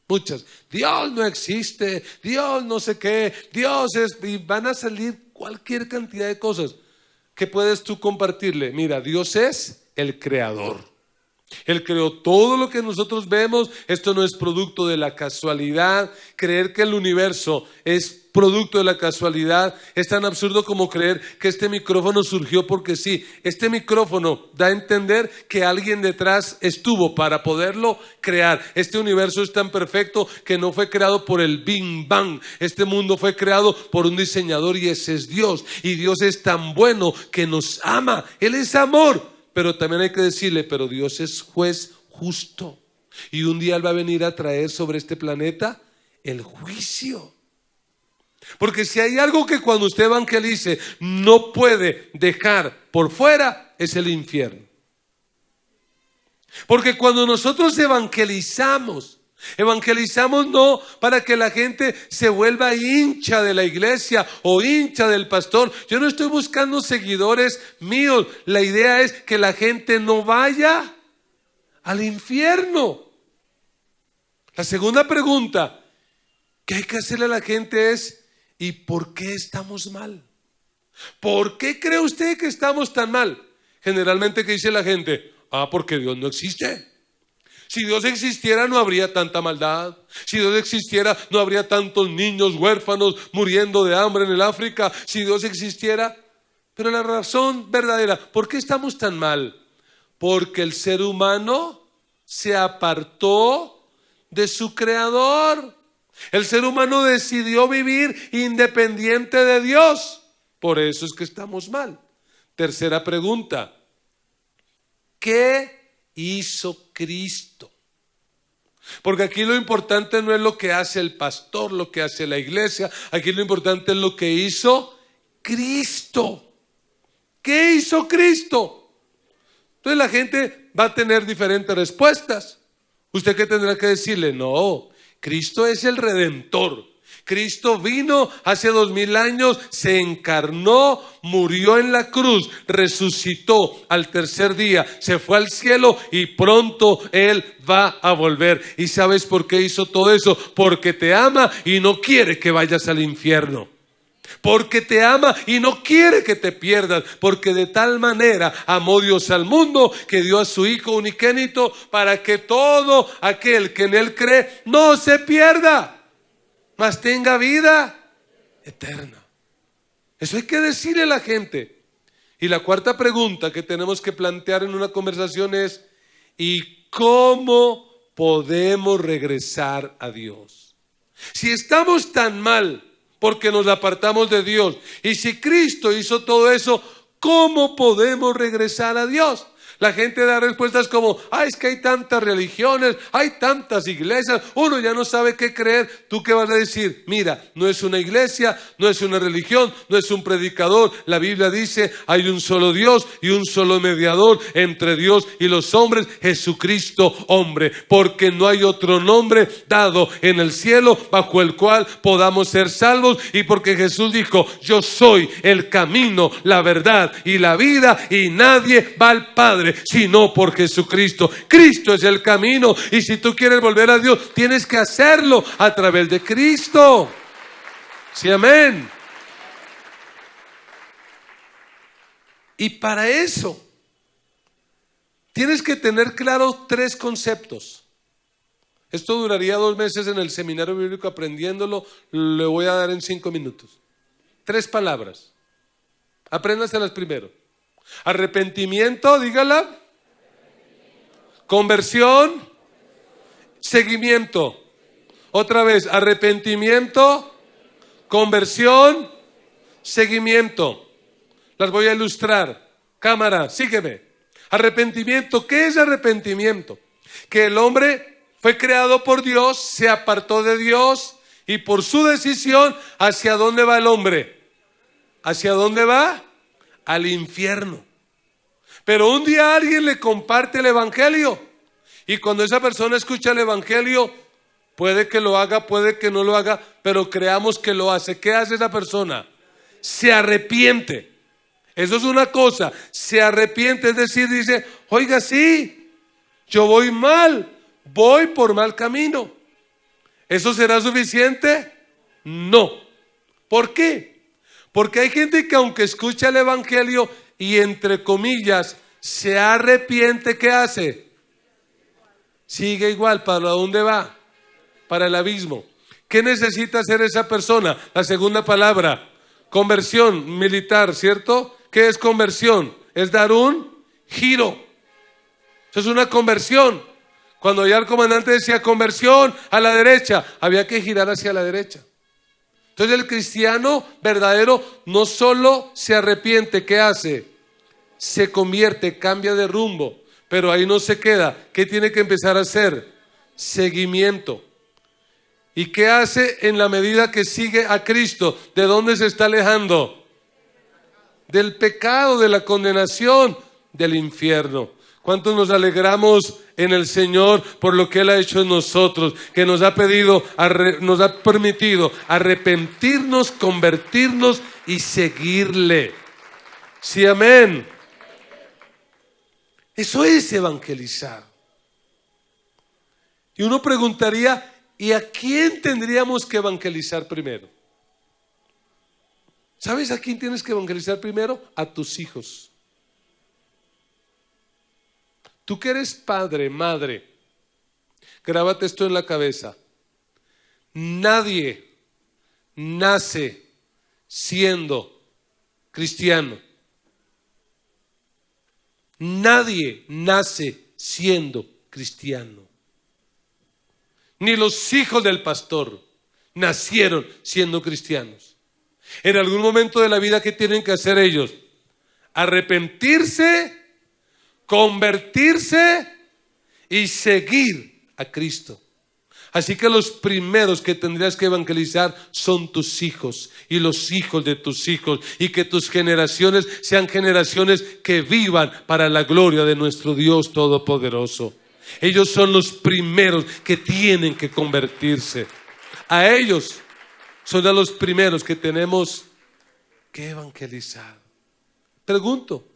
Speaker 1: Muchas. Dios no existe, Dios no sé qué, Dios es... Y van a salir cualquier cantidad de cosas que puedes tú compartirle. Mira, Dios es el creador. Él creó todo lo que nosotros vemos. Esto no es producto de la casualidad. Creer que el universo es producto de la casualidad es tan absurdo como creer que este micrófono surgió porque sí. Este micrófono da a entender que alguien detrás estuvo para poderlo crear. Este universo es tan perfecto que no fue creado por el Big Bang. Este mundo fue creado por un diseñador y ese es Dios. Y Dios es tan bueno que nos ama. Él es amor. Pero también hay que decirle, pero Dios es juez justo. Y un día Él va a venir a traer sobre este planeta el juicio. Porque si hay algo que cuando usted evangelice no puede dejar por fuera, es el infierno. Porque cuando nosotros evangelizamos no para que la gente se vuelva hincha de la iglesia o hincha del pastor. Yo no estoy buscando seguidores míos. La idea es que la gente no vaya al infierno. La segunda pregunta que hay que hacerle a la gente es, ¿y por qué estamos mal? ¿Por qué cree usted que estamos tan mal? Generalmente, ¿qué dice la gente? Porque Dios no existe. Si Dios existiera no habría tanta maldad. Si Dios existiera no habría tantos niños huérfanos muriendo de hambre en el África. Si Dios existiera. Pero la razón verdadera, ¿por qué estamos tan mal? Porque el ser humano se apartó de su creador. El ser humano decidió vivir independiente de Dios. Por eso es que estamos mal. Tercera pregunta: ¿qué hizo Cristo? Porque aquí lo importante no es lo que hace el pastor, lo que hace la iglesia. Aquí lo importante es lo que hizo Cristo. ¿Qué hizo Cristo? Entonces la gente va a tener diferentes respuestas. ¿Usted qué tendrá que decirle? No, Cristo es el Redentor. Cristo vino hace 2000 años, se encarnó, murió en la cruz, resucitó al tercer día, se fue al cielo y pronto Él va a volver. ¿Y sabes por qué hizo todo eso? Porque te ama y no quiere que vayas al infierno. Porque te ama y no quiere que te pierdas. Porque de tal manera amó Dios al mundo que dio a su Hijo unigénito para que todo aquel que en Él cree no se pierda, mas tenga vida eterna. Eso hay que decirle a la gente. Y la cuarta pregunta que tenemos que plantear en una conversación es: ¿y cómo podemos regresar a Dios? Si estamos tan mal, porque nos apartamos de Dios. Y si Cristo hizo todo eso, ¿cómo podemos regresar a Dios? La gente da respuestas como, es que hay tantas religiones, hay tantas iglesias, uno ya no sabe qué creer. ¿Tú qué vas a decir? Mira, no es una iglesia, no es una religión, no es un predicador. La Biblia dice, hay un solo Dios y un solo mediador entre Dios y los hombres, Jesucristo hombre, porque no hay otro nombre dado en el cielo bajo el cual podamos ser salvos, y porque Jesús dijo, yo soy el camino, la verdad y la vida, y nadie va al Padre sino por Jesucristo. Cristo es el camino, y si tú quieres volver a Dios, tienes que hacerlo a través de Cristo. Sí, amén. Y para eso tienes que tener claro 3 conceptos. Esto duraría 2 meses en el seminario bíblico aprendiéndolo. Le voy a dar en 5 minutos. 3 palabras. Apréndaselas primero. Arrepentimiento, dígala. Conversión. Seguimiento. Otra vez, arrepentimiento, conversión, seguimiento. Las voy a ilustrar. Cámara, sígueme. Arrepentimiento, ¿qué es arrepentimiento? Que el hombre fue creado por Dios, se apartó de Dios, y por su decisión, ¿hacia dónde va el hombre? ¿Hacia dónde va? Al infierno. Pero un día alguien le comparte el evangelio, y cuando esa persona escucha el evangelio, puede que lo haga, puede que no lo haga, pero creamos que lo hace. ¿Qué hace esa persona? Se arrepiente. Eso es una cosa, se arrepiente, es decir, dice, oiga, sí, yo voy mal, voy por mal camino. ¿Eso será suficiente? No. ¿Por qué? Porque hay gente que aunque escucha el evangelio y entre comillas se arrepiente, ¿qué hace? Sigue igual. ¿Para dónde va? Para el abismo. ¿Qué necesita hacer esa persona? La segunda palabra, conversión militar, ¿cierto? ¿Qué es conversión? Es dar un giro. Eso es una conversión. Cuando ya el comandante decía conversión a la derecha, había que girar hacia la derecha. Entonces el cristiano verdadero no solo se arrepiente, ¿qué hace? Se convierte, cambia de rumbo, pero ahí no se queda. ¿Qué tiene que empezar a hacer? Seguimiento. ¿Y qué hace en la medida que sigue a Cristo? ¿De dónde se está alejando? Del pecado, de la condenación, del infierno. ¿Cuántos nos alegramos en el Señor por lo que Él ha hecho en nosotros? Que nos ha permitido arrepentirnos, convertirnos y seguirle. Sí, amén. Eso es evangelizar. Y uno preguntaría, ¿y a quién tendríamos que evangelizar primero? ¿Sabes a quién tienes que evangelizar primero? A tus hijos. Tú que eres padre, madre, grábate esto en la cabeza. Nadie nace siendo cristiano. Nadie nace siendo cristiano. Ni los hijos del pastor nacieron siendo cristianos. En algún momento de la vida, ¿qué tienen que hacer ellos? Arrepentirse, convertirse y seguir a Cristo. Así que los primeros que tendrías que evangelizar son tus hijos y los hijos de tus hijos, y que tus generaciones sean generaciones que vivan para la gloria de nuestro Dios Todopoderoso. Ellos son los primeros que tienen que convertirse. A ellos son a los primeros que tenemos que evangelizar. Pregunto,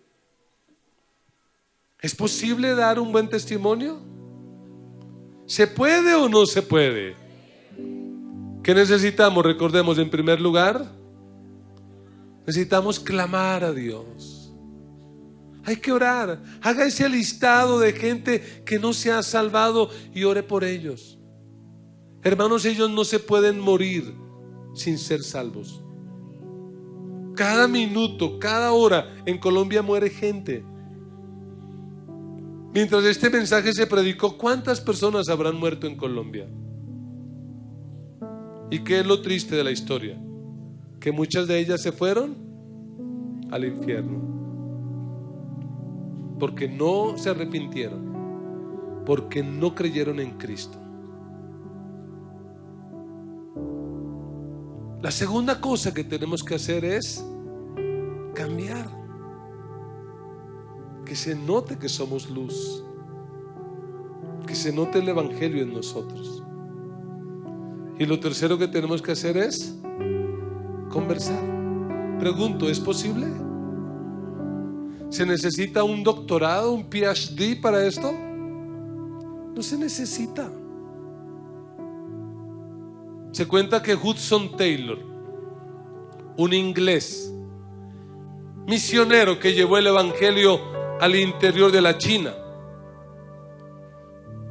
Speaker 1: ¿es posible dar un buen testimonio? ¿Se puede o no se puede? ¿Qué necesitamos? Recordemos, en primer lugar, necesitamos clamar a Dios. Hay que orar. Haga ese listado de gente que no se ha salvado y ore por ellos. Hermanos, ellos no se pueden morir sin ser salvos. Cada minuto, cada hora en Colombia muere gente. Mientras este mensaje se predicó, ¿cuántas personas habrán muerto en Colombia? ¿Y qué es lo triste de la historia? que muchas de ellas se fueron al infierno, porque no se arrepintieron, porque no creyeron en Cristo. La segunda cosa que tenemos que hacer es cambiar, que se note que somos luz, que se note el evangelio en nosotros. Y lo tercero que tenemos que hacer es conversar. Pregunto, ¿es posible? ¿Se necesita un doctorado, un PhD para esto? No se necesita. Se cuenta que Hudson Taylor, un inglés misionero que llevó el evangelio al interior de la China,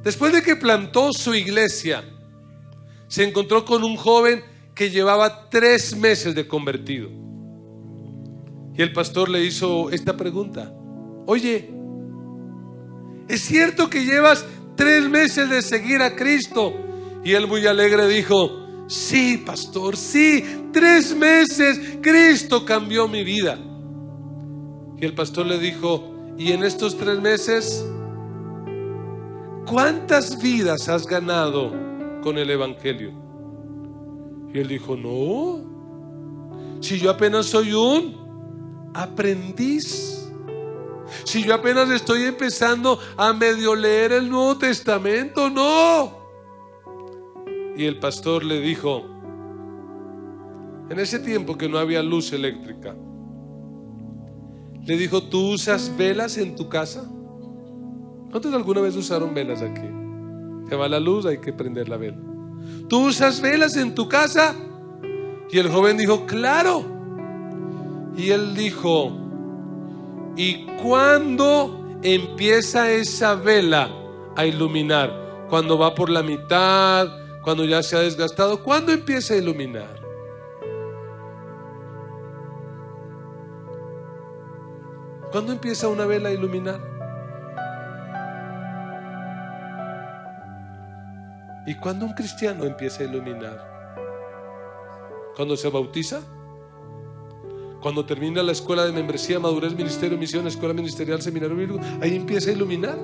Speaker 1: después de que plantó su iglesia, se encontró con un joven que llevaba 3 meses de convertido. Y el pastor le hizo esta pregunta: oye, ¿es cierto que llevas 3 meses de seguir a Cristo? Y él muy alegre dijo: sí, pastor, sí, 3 meses, Cristo cambió mi vida. Y el pastor le dijo: ¿y en estos 3 meses cuántas vidas has ganado con el evangelio? Y él dijo: no, si yo apenas soy un aprendiz, si yo apenas estoy empezando a medio leer el Nuevo Testamento, no. Y el pastor le dijo, en ese tiempo que no había luz eléctrica, le dijo: ¿tú usas velas en tu casa? ¿Cuántos alguna vez usaron velas aquí? Se va la luz, hay que prender la vela. ¿Tú usas velas en tu casa? Y el joven dijo: claro. Y él dijo: ¿y cuándo empieza esa vela a iluminar? ¿Cuando va por la mitad? ¿Cuando ya se ha desgastado? ¿Cuándo empieza a iluminar? ¿Cuándo empieza una vela a iluminar? ¿Y cuándo un cristiano empieza a iluminar? ¿Cuándo se bautiza? ¿Cuando termina la escuela de membresía, madurez, ministerio, misión, escuela ministerial, seminario bíblico? Ahí empieza a iluminar.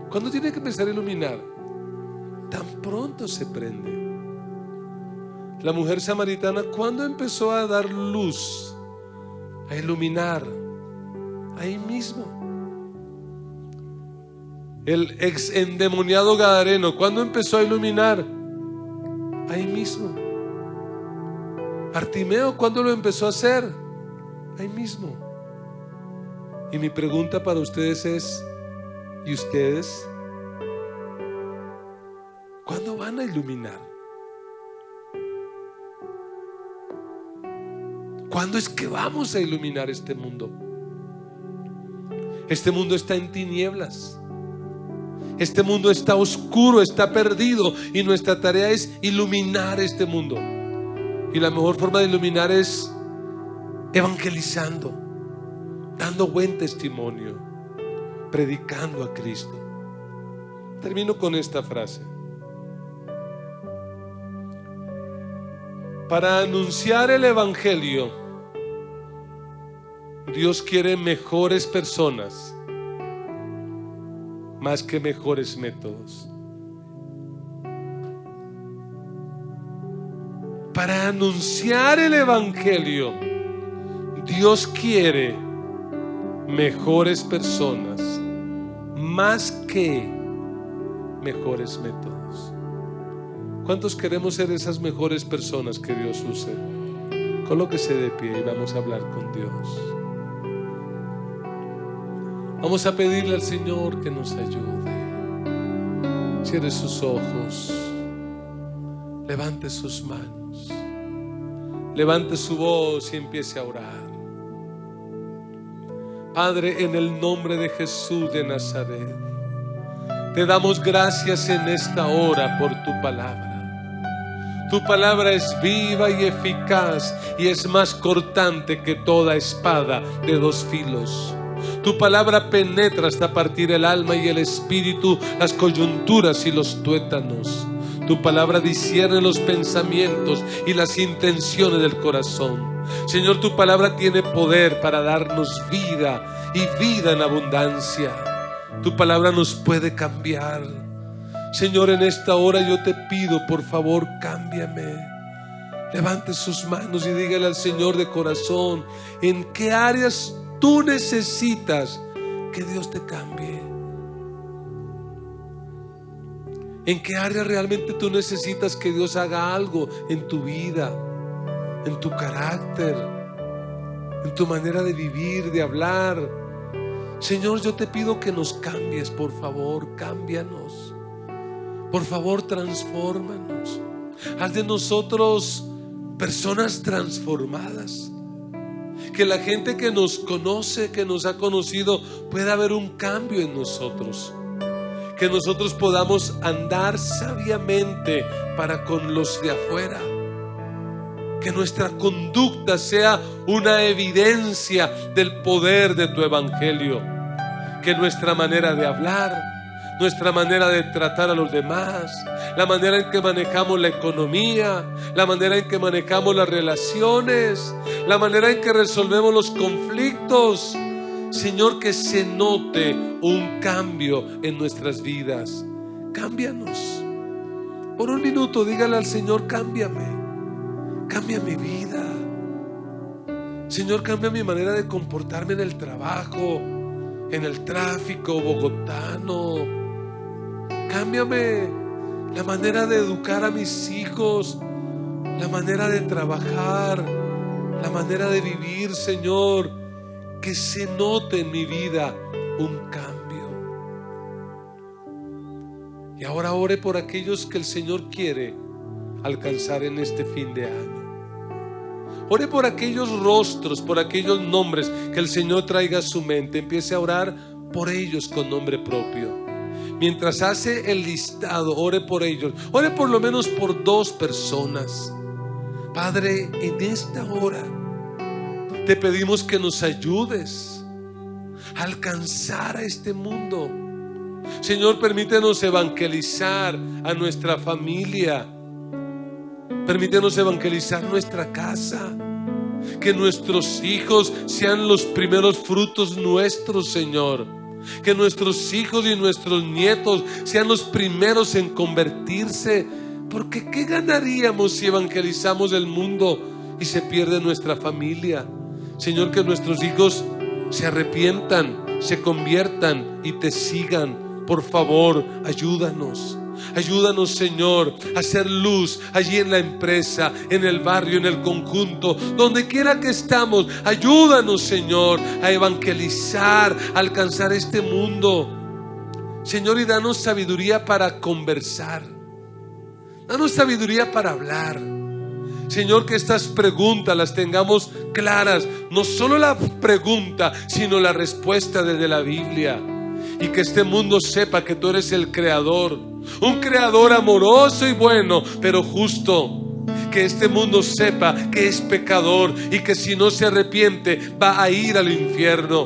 Speaker 1: ¿Cuándo tiene que empezar a iluminar? Tan pronto se prende. La mujer samaritana, ¿cuándo empezó a dar luz, a iluminar? Ahí mismo. El ex endemoniado gadareno, ¿cuándo empezó a iluminar? Ahí mismo. Bartimeo, ¿cuándo lo empezó a hacer? Ahí mismo. Y mi pregunta para ustedes es: ¿y ustedes cuándo van a iluminar? ¿Cuándo es que vamos a iluminar este mundo? Este mundo está en tinieblas. Este mundo está oscuro, está perdido, y nuestra tarea es iluminar este mundo. Y la mejor forma de iluminar es evangelizando, dando buen testimonio, predicando a Cristo. Termino con esta frase: para anunciar el evangelio, Dios quiere mejores personas más que mejores métodos. Para anunciar el evangelio, Dios quiere mejores personas más que mejores métodos. ¿Cuántos queremos ser esas mejores personas que Dios use? Colóquese de pie y vamos a hablar con Dios. Vamos a pedirle al Señor que nos ayude. Cierre sus ojos, levante sus manos, levante su voz y empiece a orar. Padre, en el nombre de Jesús de Nazaret, te damos gracias en esta hora por tu palabra. Tu palabra es viva y eficaz y es más cortante que toda espada de 2 filos. Tu palabra penetra hasta partir el alma y el espíritu, las coyunturas y los tuétanos. Tu palabra discierne los pensamientos y las intenciones del corazón. Señor, tu palabra tiene poder para darnos vida y vida en abundancia. Tu palabra nos puede cambiar. Señor, en esta hora yo te pido, por favor, cámbiame. Levante sus manos y dígale al Señor de corazón, ¿en qué áreas tú necesitas que Dios te cambie? ¿En qué área realmente tú necesitas que Dios haga algo en tu vida, en tu carácter, en tu manera de vivir, de hablar? Señor, yo te pido que nos cambies, por favor, cámbianos. Por favor, transfórmanos. Haz de nosotros personas transformadas. Que la gente que nos conoce, que nos ha conocido, pueda haber un cambio en nosotros. Que nosotros podamos andar sabiamente para con los de afuera. Que nuestra conducta sea una evidencia del poder de tu evangelio. Que nuestra manera de hablar, nuestra manera de tratar a los demás, la manera en que manejamos la economía, la manera en que manejamos las relaciones, la manera en que resolvemos los conflictos, Señor, que se note un cambio en nuestras vidas. Cámbianos. Por un minuto dígale al Señor, cámbiame. Cambia mi vida. Señor, cambia mi manera de comportarme en el trabajo, en el tráfico bogotano. Cámbiame la manera de educar a mis hijos, la manera de trabajar, la manera de vivir, Señor. Que se note en mi vida un cambio. Y ahora ore por aquellos que el Señor quiere alcanzar en este fin de año. Ore por aquellos rostros, por aquellos nombres que el Señor traiga a su mente. Empiece a orar por ellos con nombre propio. Mientras hace el listado, ore por ellos. Ore por lo menos por 2 personas. Padre, en esta hora te pedimos que nos ayudes a alcanzar a este mundo. Señor, permítenos evangelizar a nuestra familia. Permítenos evangelizar nuestra casa. Que nuestros hijos sean los primeros frutos nuestros, Señor. Que nuestros hijos y nuestros nietos sean los primeros en convertirse. Porque ¿qué ganaríamos si evangelizamos el mundo y se pierde nuestra familia? Señor, que nuestros hijos se arrepientan, se conviertan y te sigan. Por favor, ayúdanos. Ayúdanos, Señor, a hacer luz allí en la empresa, en el barrio, en el conjunto, donde quiera que estamos. Ayúdanos, Señor, a evangelizar, a alcanzar este mundo. Señor, y danos sabiduría para conversar. Danos sabiduría para hablar. Señor, que estas preguntas las tengamos claras. No solo la pregunta, sino la respuesta desde la Biblia. Y que este mundo sepa que tú eres el creador. Un creador amoroso y bueno, pero justo. Que este mundo sepa que es pecador y que si no se arrepiente va a ir al infierno.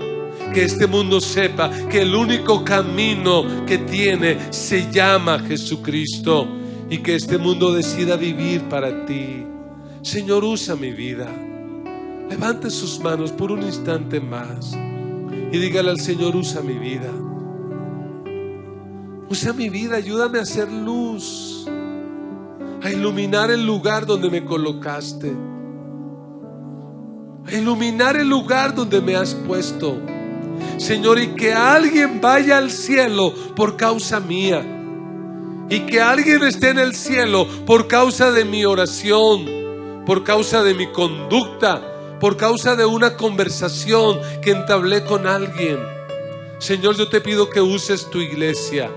Speaker 1: Que este mundo sepa que el único camino que tiene se llama Jesucristo. Y que este mundo decida vivir para ti. Señor, usa mi vida. Levante sus manos por un instante más y dígale al Señor, usa mi vida. Usa mi vida, ayúdame a hacer luz, a iluminar el lugar donde me colocaste, a iluminar el lugar donde me has puesto. Señor, y que alguien vaya al cielo por causa mía, y que alguien esté en el cielo por causa de mi oración, por causa de mi conducta, por causa de una conversación que entablé con alguien. Señor, yo te pido que uses tu iglesia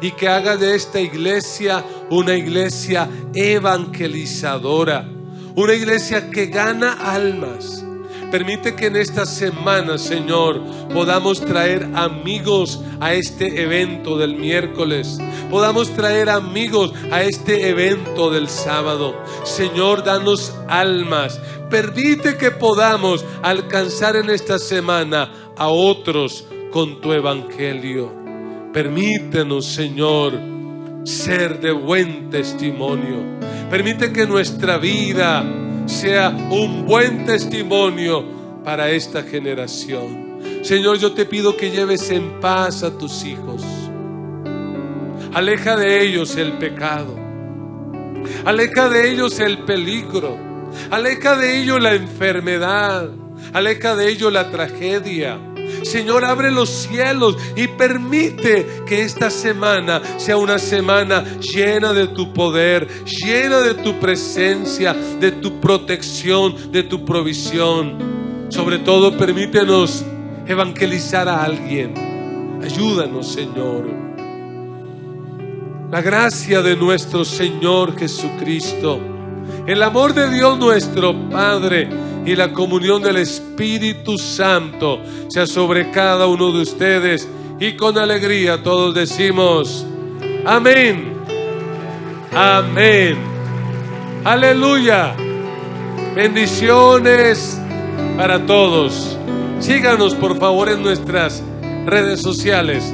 Speaker 1: y que haga de esta iglesia una iglesia evangelizadora, una iglesia que gana almas. Permite que en esta semana, Señor, podamos traer amigos a este evento del miércoles. Podamos traer amigos a este evento del sábado. Señor, danos almas. Permite que podamos alcanzar en esta semana a otros con tu evangelio. Permítenos, Señor, ser de buen testimonio. Permite que nuestra vida sea un buen testimonio para esta generación. Señor, yo te pido que lleves en paz a tus hijos. Aleja de ellos el pecado. Aleja de ellos el peligro. Aleja de ellos la enfermedad. Aleja de ellos la tragedia. Señor, abre los cielos y permite que esta semana sea una semana llena de tu poder, llena de tu presencia, de tu protección, de tu provisión. Sobre todo, permítenos evangelizar a alguien. Ayúdanos, Señor. La gracia de nuestro Señor Jesucristo, el amor de Dios nuestro Padre y la comunión del Espíritu Santo sea sobre cada uno de ustedes. Y con alegría todos decimos amén, amén, aleluya. Bendiciones para todos. Síganos por favor en nuestras redes sociales.